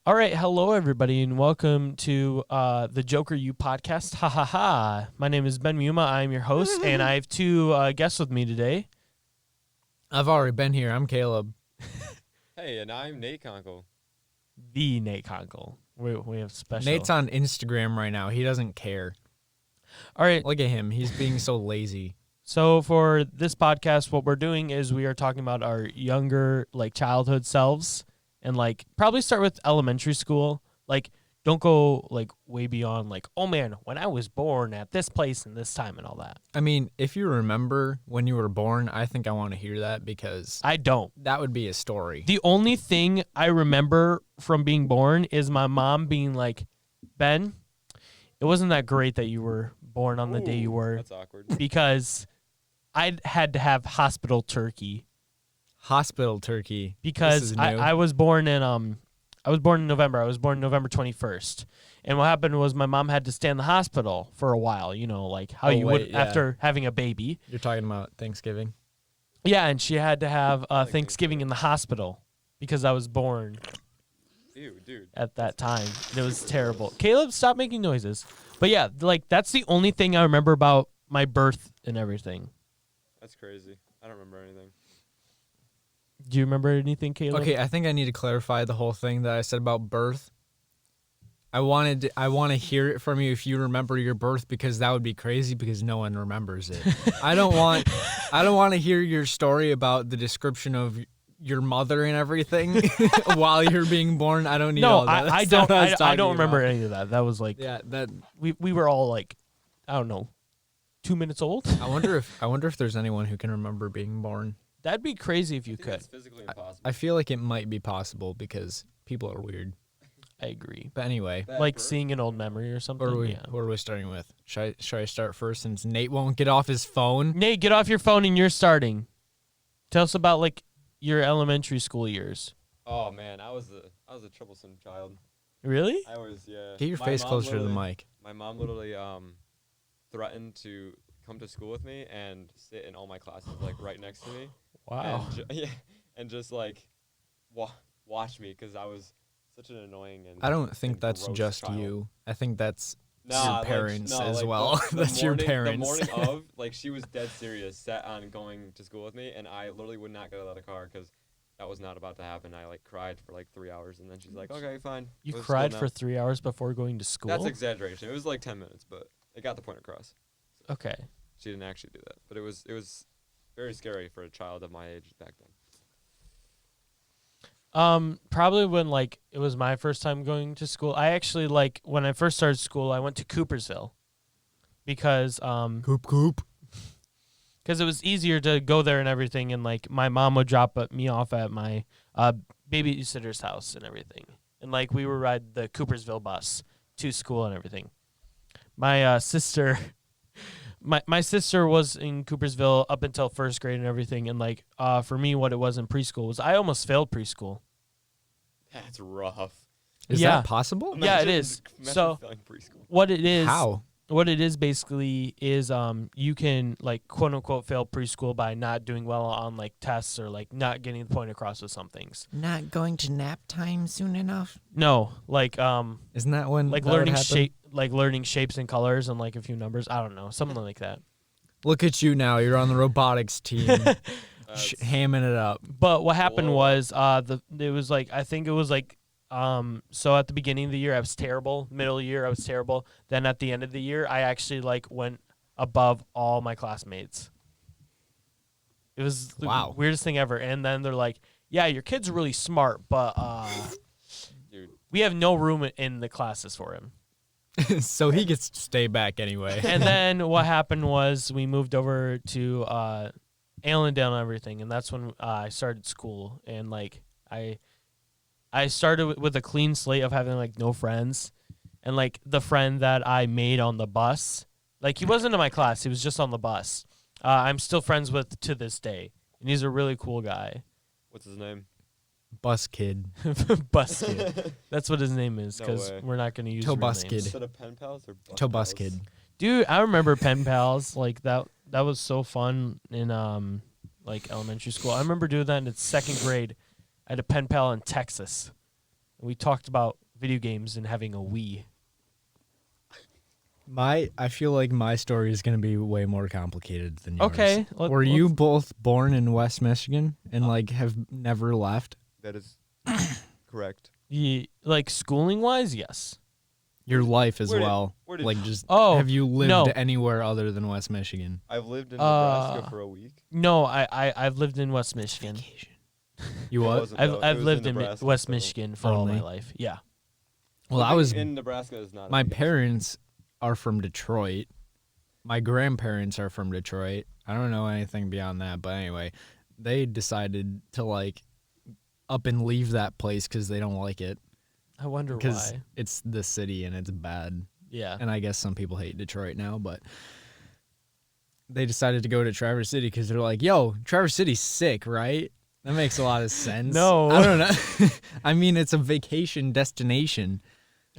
All right, hello everybody, and welcome to the Joker U podcast. Ha ha ha! My name is Ben Muma. I'm your host, and I have two guests with me today. I've already been here. I'm Caleb. Hey, and I'm Nate Conkle. The Nate Conkle. We have special. Nate's on Instagram right now. He doesn't care. All right. Look at him. He's being so lazy. So for this podcast, what we're doing is we are talking about our younger, childhood selves, and probably start with elementary school. Don't go way beyond oh man, when I was born at this place and this time and all that. I mean, if you remember when you were born, I think I want to hear that because I don't. that would be a story. The only thing I remember from being born is my mom being like, Ben, it wasn't that great that you were born on the day you were. That's awkward. Because I had to have hospital turkey. Hospital turkey. Because I was born in November. I was born November 21st. And what happened was my mom had to stay in the hospital for a while, how you would after having a baby. You're talking about Thanksgiving? Yeah, and she had to have Thanksgiving in the hospital because I was born Ew, dude. at that time. And it was terrible. Caleb, stop making noises. But yeah, that's the only thing I remember about my birth and everything. That's crazy. I don't remember anything. Do you remember anything, Caleb? Okay, I think I need to clarify the whole thing that I said about birth. I want to hear it from you if you remember your birth because that would be crazy because no one remembers it. I don't want to hear your story about the description of your mother and everything while you're being born. I don't need all that. I That's not don't. what I don't remember talking any of that. That was that. we were all I don't know, 2 minutes old. I wonder if there's anyone who can remember being born. That'd be crazy if you I think could. It's physically impossible. I feel like it might be possible because people are weird. I agree. But anyway, Seeing an old memory or something. what are we starting with? Should I start first since Nate won't get off his phone? Nate, get off your phone and you're starting. Tell us about your elementary school years. Oh man, I was a troublesome child. Really? I was Get your My face mom closer to the literally- mic. My mom literally threatened to come to school with me and sit in all my classes right next to me. Wow. And and just watch me because I was such an annoying and I don't think and that's gross just child. you. I think that's Nah, your parents as the- well. the That's your morning- parents. The morning of, she was dead serious, set on going to school with me, and I literally would not get out of the car because that was not about to happen. I cried for 3 hours, and then she's like, "Okay, fine." You go to cried school for now." 3 hours before going to school? That's exaggeration. It was 10 minutes, but it got the point across. Okay. She didn't actually do that, but it was very scary for a child of my age back then. Probably when it was my first time going to school. I actually when I first started school, I went to Coopersville because Coop. because it was easier to go there and everything, and my mom would drop me off at my babysitter's house and everything, and we would ride the Coopersville bus to school and everything. My sister, my sister was in Coopersville up until first grade and everything, and for me, what it was in preschool was I almost failed preschool. That's rough. Is Yeah. that possible? Yeah, it Imagine- is. imagine So- failing preschool. What it is? How? What it is basically is you can quote unquote fail preschool by not doing well on tests or not getting the point across with some things. Not going to nap time soon enough? No, Isn't that when that would learning happen? shape learning shapes and colors and a few numbers. I don't know, something like that. Look at you now. You're on the robotics team, hamming it up. But what happened Whoa. was it was I think it was so at the beginning of the year I was terrible, middle of the year I was terrible. Then at the end of the year I actually went above all my classmates. It was the Wow. weirdest thing ever. And then they're like, "Yeah, your kid's really smart, but Dude, we have no room in the classes for him." So he gets to stay back anyway. And then what happened was we moved over to Allendale and everything, and that's when I started school. And I started with a clean slate of having no friends, and the friend that I made on the bus, he wasn't in my class, he was just on the bus. I'm still friends with to this day, and he's a really cool guy. what's his name? Bus kid. Bus Kid. That's what his name is, No because way. we're not going to use Toe real Bus names. Kid. Instead of pen pals or bus Toe Bus pals? kid. Dude, I remember pen pals. That was so fun in elementary school. I remember doing that in second grade. I had a pen pal in Texas. and we talked about video games and having a Wii. I feel like my story is going to be way more complicated than yours. Okay. Were you both born in West Michigan and like have never left? That is correct. Like schooling wise, yes. Your life as Where did- well. where did- Like just Oh, have you lived no. anywhere other than West Michigan? I've lived in Nebraska for a week. No, I've lived in West Michigan. You It what? wasn't, though. It I've was lived in Nebraska, West so- Michigan for all my Only. life. Yeah. Well, I Living was in Nebraska is not. a my big deal. parents are from Detroit. My grandparents are from Detroit. I don't know anything beyond that, but anyway, they decided to like up and leave that place cuz they don't like it I wonder cuz why. it's the city and it's bad. Yeah. And I guess some people hate Detroit now, but they decided to go to Traverse City because they're like, yo, Traverse City's sick, right? That makes a lot of sense. No. I don't know. I mean, it's a vacation destination,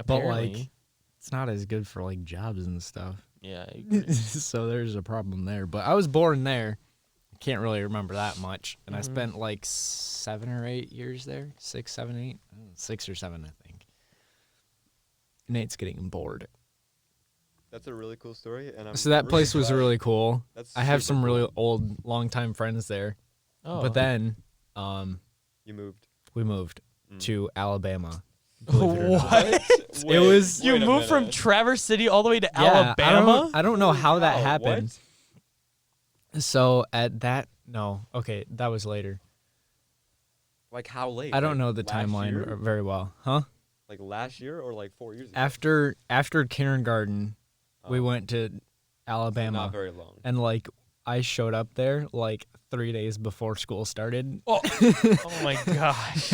but like, Apparently. it's not as good for like jobs and stuff. Yeah. I agree. So there's a problem there. But I was born there. Can't really remember that much. And I Mhm. spent like 7 or 8 years there. 6, 7, 8. 6 or 7, I think. Nate's getting bored. That's a really cool story, and I'm So that really place was glad- really cool. That's I have super some really cool. old, longtime friends there. Oh. But then You moved. we moved Mm. to Alabama. believe it or not. What? It was- You wait a moved from minute. Traverse City all the way to Yeah, Alabama? I don't know how that Wow, happened. what? So at that, no, okay, that was later. Like how late? I don't Like, know the last timeline year? very well, huh? Like last year or like 4 years ago? After kindergarten, we Oh, went to so Alabama, Not very long. and like I showed up there like 3 days before school started. Oh, oh my gosh.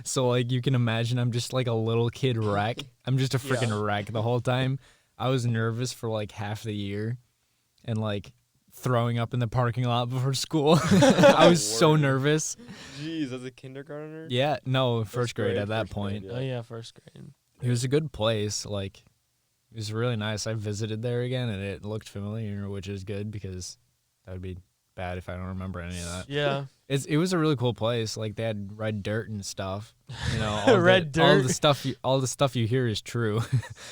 So like you can imagine, I'm just like a little kid wreck. I'm just a freaking Yeah. wreck the whole time. I was nervous for like half the year, and like throwing up in the parking lot before school. I was so Word. nervous. Jeez, as a kindergartner? Yeah, no, first grade at that first point. grade, Oh yeah, first grade. It was a good place. Like, it was really nice. I visited there again, and it looked familiar, which is good because that would be bad if I don't remember any of that. Yeah. It was a really cool place. Like they had red dirt and stuff. You know, all Red the, all dirt. the stuff you hear is true.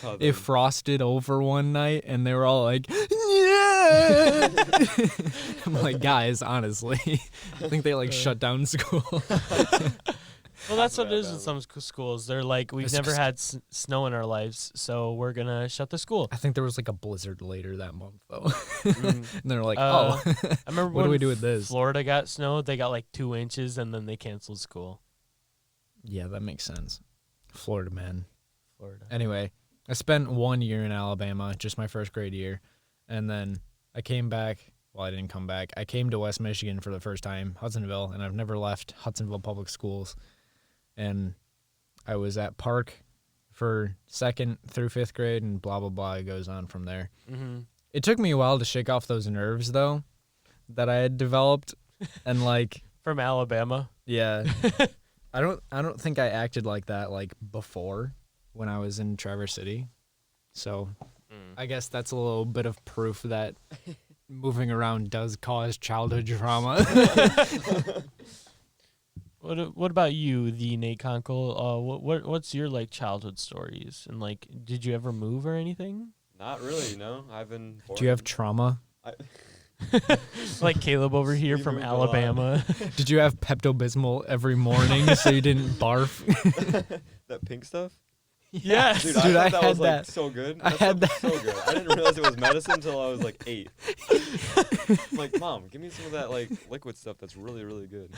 Southern. It frosted over one night, and they were all like, "Yeah!" I'm like, guys, honestly, I think they like shut down school. Well, that's what it is Alabama. with some schools. They're like, we've It's never just- had snow in our lives, so we're going to shut the school. I think there was like a blizzard later that month, though, Mm. and they're like, Uh, "Oh, I remember What do when we do with this? Florida got snow, they got like 2 inches, and then they canceled school. yeah, that makes sense." Florida man. Florida. Anyway, I spent 1 year in Alabama, just my first grade year, and then I came back. Well, I didn't come back. I came to West Michigan for the first time, Hudsonville, and I've never left Hudsonville Public Schools. And I was at Park for 2nd through 5th grade, and blah, blah, blah. It goes on from there. Mm-hmm. It took me a while to shake off those nerves, though, that I had developed. And, like, From Alabama. yeah, I don't think I acted like that, like, before when I was in Traverse City. So I guess that's a little bit of proof that moving around does cause childhood trauma. What about you, the Nate Conkle? What's your like childhood stories, and like, did you ever move or anything? Not really, no. I've been. Do you have born- trauma? I, Like Caleb over here We from moved a lot. Alabama. Did you have Pepto-Bismol every morning so you didn't barf? that pink stuff? Yes. Dude, Dude, I I thought that had was like that. so good. I That had stuff was so good. I didn't realize it was medicine until I was like 8. I'm like, Mom, give me some of that like liquid stuff that's really, really good.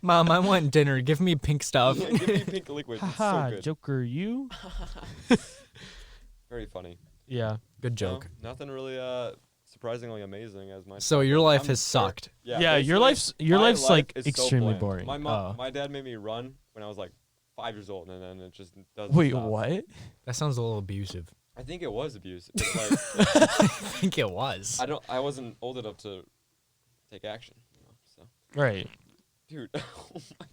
Mom, I want dinner. Give me pink stuff. Yeah, give me pink liquid. It's so Haha, good. Joker, you? Very funny. Yeah. Good No, joke. nothing really surprisingly amazing as my. So your life I'm has very- sucked. Yeah, your basically, your my life's life like is so extremely bland. boring. My Oh. my dad made me run when I was like 5 years old, and then it just doesn't. Wait, stop. what? That sounds a little abusive. I think it was abuse. But like, I think it was. I wasn't old enough to take action. You know, so, Right. dude, oh my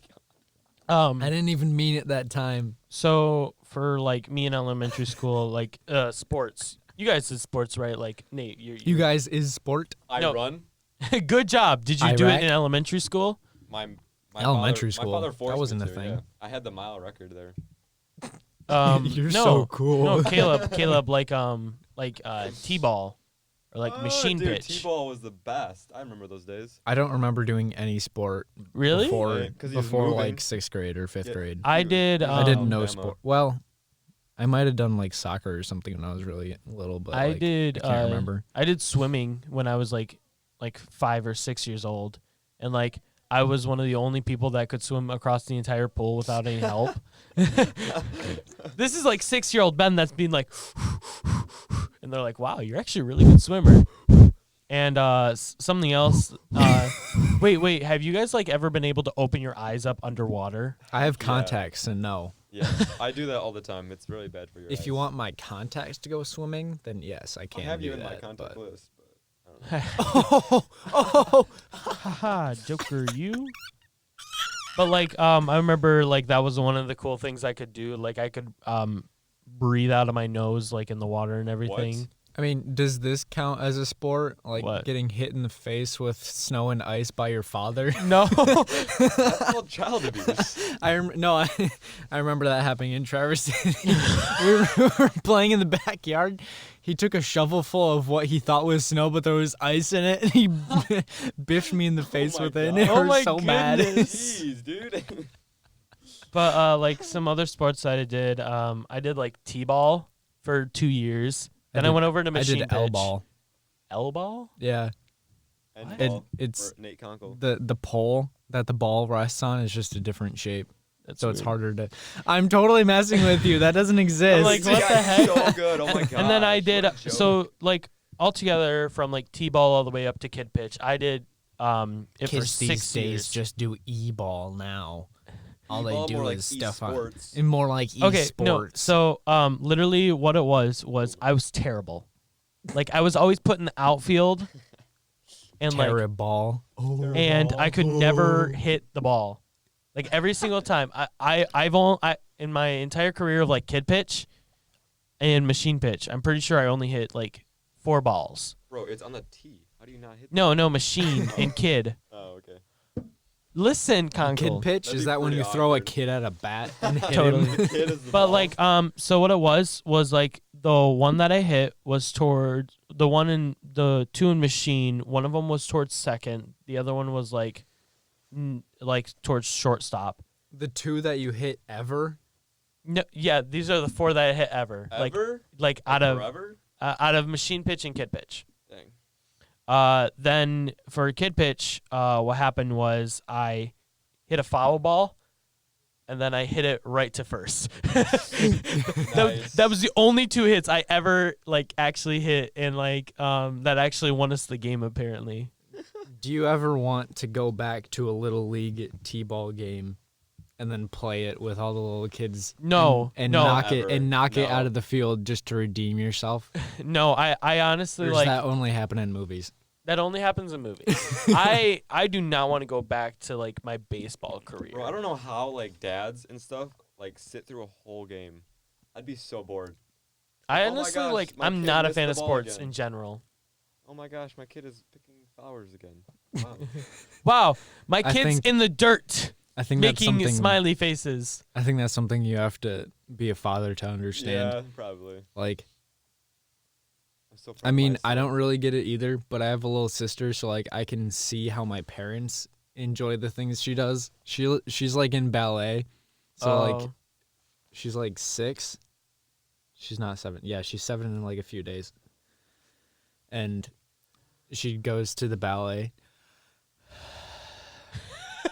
god. I didn't even mean it that time. So for like me in elementary school, like sports. You guys did sports, right? Like Nate, You guys is sport. I No. run. Good job. Did you do Iraq? it in elementary school? My Elementary My school. father That forced me wasn't a to, thing. yeah. I had the mile record there. You're no, so cool. No, Caleb, like t-ball or like machine dude, pitch. T-ball was the best. I remember those days. I don't remember doing any sport Really? before, Right, 'cause he was before moving. like 6th grade or 5th Yeah. grade. I Dude, did. I didn't know Alabama. sport. Well, I might have done like soccer or something when I was really little, but I like, did. I can't remember. I did swimming when I was like 5 or 6 years old, and like I was one of the only people that could swim across the entire pool without any help. This is like 6-year-old Ben that's being like, and they're like, "Wow, you're actually a really good swimmer." And something else. Wait. Have you guys like ever been able to open your eyes up underwater? I have Yeah. contacts and no. Yeah, I do that all the time. It's really bad for your If eyes. you want my contacts to go swimming, then yes, I I can have do you in that. my contact but- list. But I don't know. Haha, Joker, you. But like, I remember like that was one of the cool things I could do. Like I could breathe out of my nose like in the water and everything. I mean, does this count as a sport? Like What? getting hit in the face with snow and ice by your father? No. That's called child abuse. I remember that happening in Traverse City. we were playing in the backyard. He took a shovel full of what he thought was snow, but there was ice in it, and he biffed me in the face my with it. And God. it Oh hurt my so mad. goodness. Jeez, dude. But like some other sports that I did like t-ball for 2 years. Then I did- went over to I machine did pitch. L-ball. L-ball? Yeah, And What? ball it's for Nate Conkle. the pole that the ball rests on is just a different shape, That's so it's weird. harder to. I'm totally messing with you. That doesn't exist. like, what This the guy's heck? So good. Oh my god. And then I did so like altogether from like t-ball all the way up to kid pitch. I did it for Kids 6 these days years. just do e-ball now. All they do more like is stuff on esports. and more like Okay, esports. no. So literally what it was I was terrible. Like I was always put in the outfield and like Terrible. and I could never hit the ball. Like every single time. I've only in my entire career of like kid pitch and machine pitch, I'm pretty sure I only hit like 4 balls. Bro, it's on the tee. How do you not hit? No, machine and kid. Oh, okay. Listen, Kid Conkle. pitch That'd is be that when pretty you throw a awkward. kid at a bat and hit Totally. him? The kid is the But ball. like so what it was like the one that I hit was towards the one in the 2 in machine. One of them was towards second. The other one was like towards shortstop. The 2 that you hit ever? No, yeah, these are the 4 that I hit ever. Ever? Like out of Forever? machine pitch and kid pitch. Dang. Then for kid pitch, what happened was I hit a foul ball, and then I hit it right to first. Nice. That was the only 2 hits I ever like actually hit, and like that actually won us the game apparently. Do you ever want to go back to a little league t-ball game and then play it with all the little kids? No, and no, knock it Ever. and knock it No. out of the field just to redeem yourself? no. I Or honestly does like that only happen in movies? that only happens in movies. I do not want to go back to like my baseball career. Bro, I don't know how like dads and stuff like sit through a whole game. I'd be so bored. I Oh my honestly gosh, like my I'm kid not a missed fan the of ball sports again. in general. Oh my gosh, my kid is picking flowers again. Wow. Wow, my I kid's think- in the dirt I think that's making something. smiley faces. I think that's something you have to be a father to understand. Yeah, probably. Like, I'm so proud I of mean, myself. I don't really get it either, but I have a little sister, so like I can see how my parents enjoy the things she does. She's like in ballet, so like Oh. she's like 6. She's not 7. Yeah, she's 7 in like a few days. And she goes to the ballet.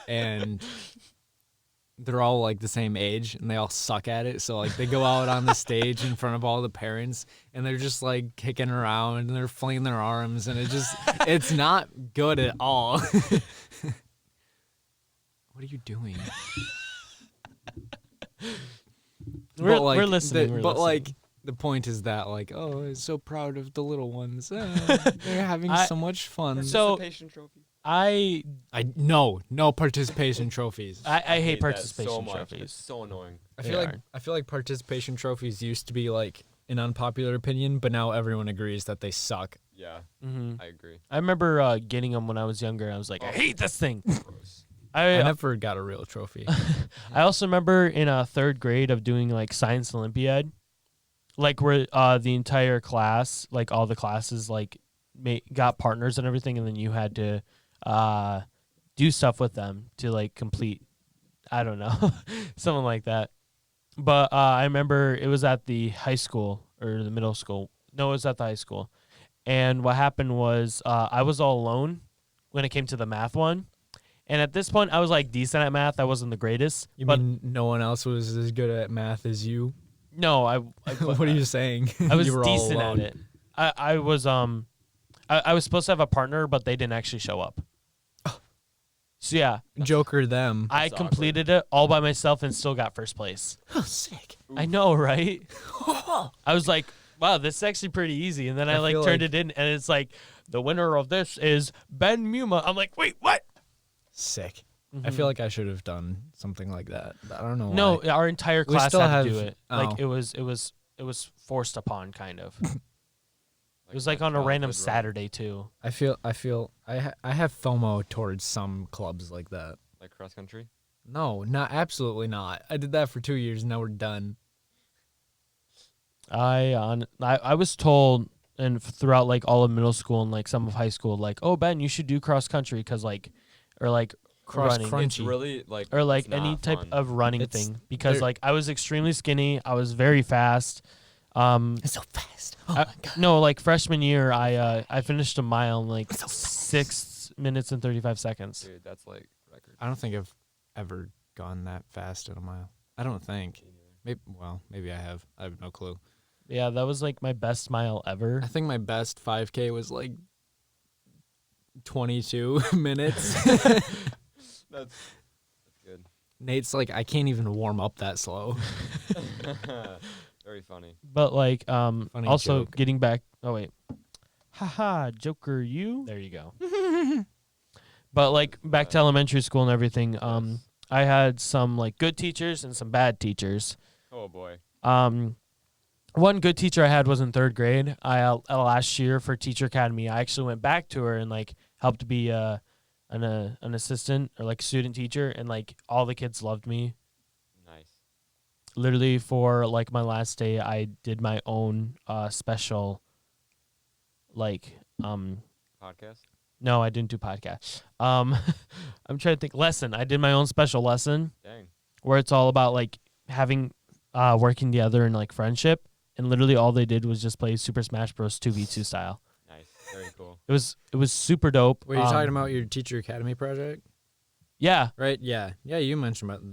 And they're all like the same age and they all suck at it. So like they go out on the stage in front of all the parents and they're just like kicking around and they're flinging their arms and it's not good at all. What are you doing? We're, But, like, we're listening. We're but listening. like the point is that like, oh, I'm so proud of the little ones. They're having I- so much fun. So- Participation trophy. I no participation trophies. I hate that participation so much. It's trophies. so annoying. I They feel like are. I feel like participation trophies used to be like an unpopular opinion, but now everyone agrees that they suck. Yeah, Hmm I agree. I remember getting them when I was younger. I was like, I Oh. hate this thing. Gross. I never got a real trophy. I also remember in third grade of doing like science Olympiad, like where the entire class, like all the classes, like got partners and everything, and then you had to do stuff with them to like complete. I don't know, something like that. But I remember it was at the high school or the middle school. No, it was at the high school. And what happened was I was all alone when it came to the math one. And at this point, I was like decent at math. I wasn't the greatest. You mean no one else was as good at math as you? No, What are you saying? I was You were all decent at alone. it. I was I was supposed to have a partner, but they didn't actually show up. So yeah, Joker them. I That's awkward. completed it all by myself and still got first place. Oh, sick. I know, right? I was like, wow, this is actually pretty easy. And then I I like feel turned like- it in, and it's like the winner of this is Ben Muma. I'm like, wait, what? Sick. I feel like I should have done something like that. But I don't know. No, why. our entire We class still had to do have- it. Like oh. it was forced upon, kind of. It was my like on a random childhood, right? Saturday too. I have FOMO towards some clubs like that. Like cross country. No, not absolutely not. I did that for 2 years. Now we're done. I was told, and throughout like all of middle school and like some of high school, like, oh Ben, you should do cross country because like, or like Cross running. crunchy. It's really like. Or like it's any not type fun. of running It's- thing because there- like I was extremely skinny. I was very fast. It's so fast. Oh my god. No, like freshman year, I finished a mile in like 6 minutes and 35 seconds. Dude, that's like record. I don't think I've ever gone that fast in a mile. I don't think. Maybe I have. I have no clue. Yeah, that was like my best mile ever. I think my best 5K was like 22 minutes. That's good. Nate's like, I can't even warm up that slow. Very funny. But like, Funny also joke. getting back. Oh wait, haha, Joker, you. There you go. But like back to elementary school and everything. Yes. I had some like good teachers and some bad teachers. Oh boy. One good teacher I had was in third grade. Last year for Teacher Academy, I actually went back to her and like helped be an assistant or like student teacher, and like all the kids loved me. Nice. Literally for like my last day, I did my own special. Like Podcast. no, I didn't do podcast. I'm trying to think lesson. I did my own special lesson Dang. where it's all about like having working together and like friendship. And literally all they did was just play Super Smash Bros. 2v2 style. Nice. Very cool. It was super dope. Were you talking about your Teacher Academy project? Yeah. Right? Yeah. Yeah, you mentioned about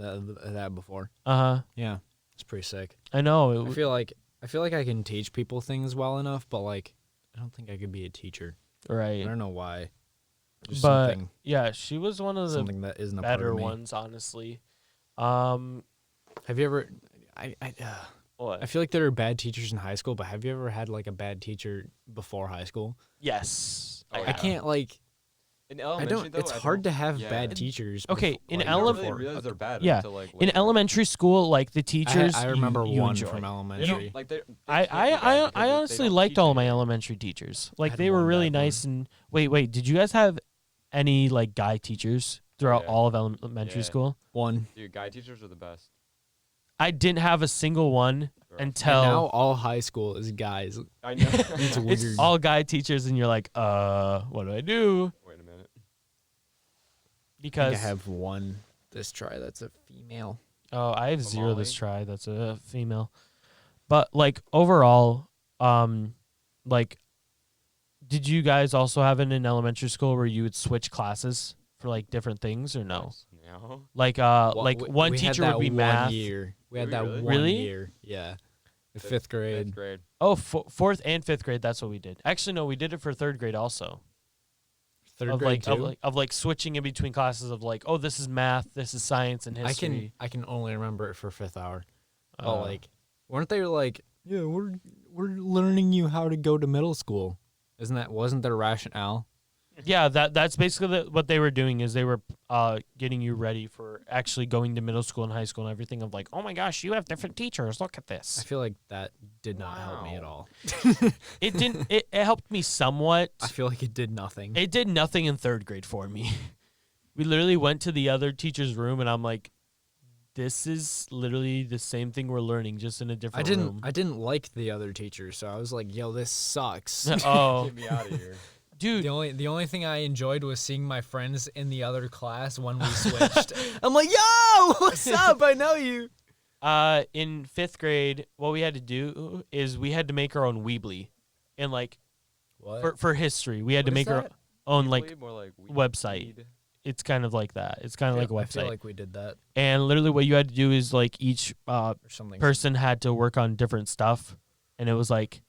that before. Uh-huh. Yeah. It's pretty sick. I know. I feel like I can teach people things well enough, but like I don't think I could be a teacher. I Right. don't know why. Just But something, yeah, she was one of the something that isn't a part better of me. ones, honestly. Have you ever? I What? feel like there are bad teachers in high school, but have you ever had like a bad teacher before high school? Yes. Oh, I yeah. can't like. In I elementary, don't. though, It's I hard to don't- have yeah. bad teachers. Okay, before, in like, You don't really elementary- realize they're bad Yeah. until like In later. elementary school, like the teachers, I remember you one enjoy. from They elementary. don't like they. I honestly liked all my elementary teachers. Like had they were one really bad one. nice. And wait, did you guys have any like guy teachers throughout Yeah. all of elementary Yeah. school? One. Dude, guy teachers are the best. I didn't have a single one Bro. And until now all high school is guys. I know. It's weird. it's all guy teachers, and you're like, what do I do? Wait a minute. I think Because I have one this try that's a female. I have zero this Molly? try. That's a female. But like overall, like, did you guys also have it in elementary school where you would switch classes for like different things, or no? No. Like like We- one we had teacher that would be one math. Year. We had Did that we really? one Really? year. Yeah. The fifth grade. Fifth grade. Oh, fourth and fifth grade. That's what we did. Actually, no, we did it for third grade also. Third of grade like, too. of like switching in between classes of like, oh, this is math, this is science and history. I can only remember it for fifth hour. Uh, Oh, like, weren't they like, yeah, we're learning you how to go to middle school? Wasn't there rationale? yeah, that's basically what they were doing is they were getting you ready for actually going to middle school and high school and everything of like, oh my gosh, you have different teachers. Look at I this. feel like that did not help me at Wow. all. It didn't. It helped me somewhat. I feel like it did nothing. It did nothing in third grade for me. We literally went to the other teacher's room, and I'm like, this is literally the same thing we're learning, just in a different room. I didn't like the other teacher, so I was like, yo, this sucks. Oh, Get me out of here. dude. The only thing I enjoyed was seeing my friends in the other class when we switched. I'm like, yo, what's up? I know you. In 5th grade, what we had to do is we had to make our own Weebly, and like What? for history, we had to What is make our that? own like More like website. weed. It's kind of like that. It's kind of like a I feel website. like we did that And literally, what you had to do is like each or something. person had to work on different stuff, and it was like,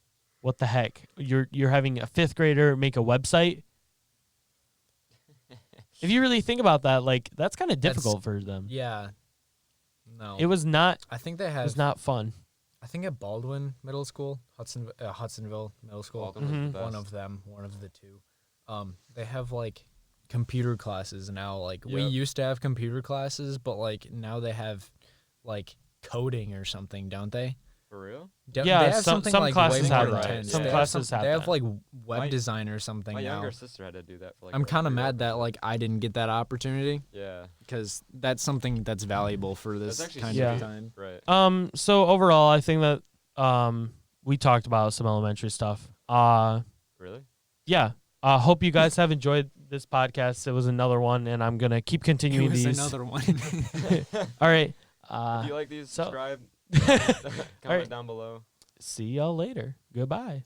what the heck? You're having a 5th grader make a website. If you really think about that, like that's kind of difficult for them. Yeah. No. It was not. I think they It have. was not fun. I think at Baldwin Middle School, Hudsonville Middle School, Baldwin was the Mhm. best. one of the two. They have like computer classes now. Like we Yep. used to have computer classes, but like now they have like coding or something, don't they? For real? Yeah, they have some something, classes way have more that. intense. Some They classes have They have that. like web My- design or something My now. younger sister had to do that for like. I'm a kind of free mad that episode. like I didn't get that opportunity Yeah. because that's something that's valuable for this That's actually kind Yeah. of time. Right. So overall, I think that we talked about some elementary stuff. Really? Yeah. Hope you guys have enjoyed this podcast. It was another one, and I'm gonna keep continuing It was these. another one. All right. If you like these, so- subscribe. Comment right. down below. See y'all later. Goodbye.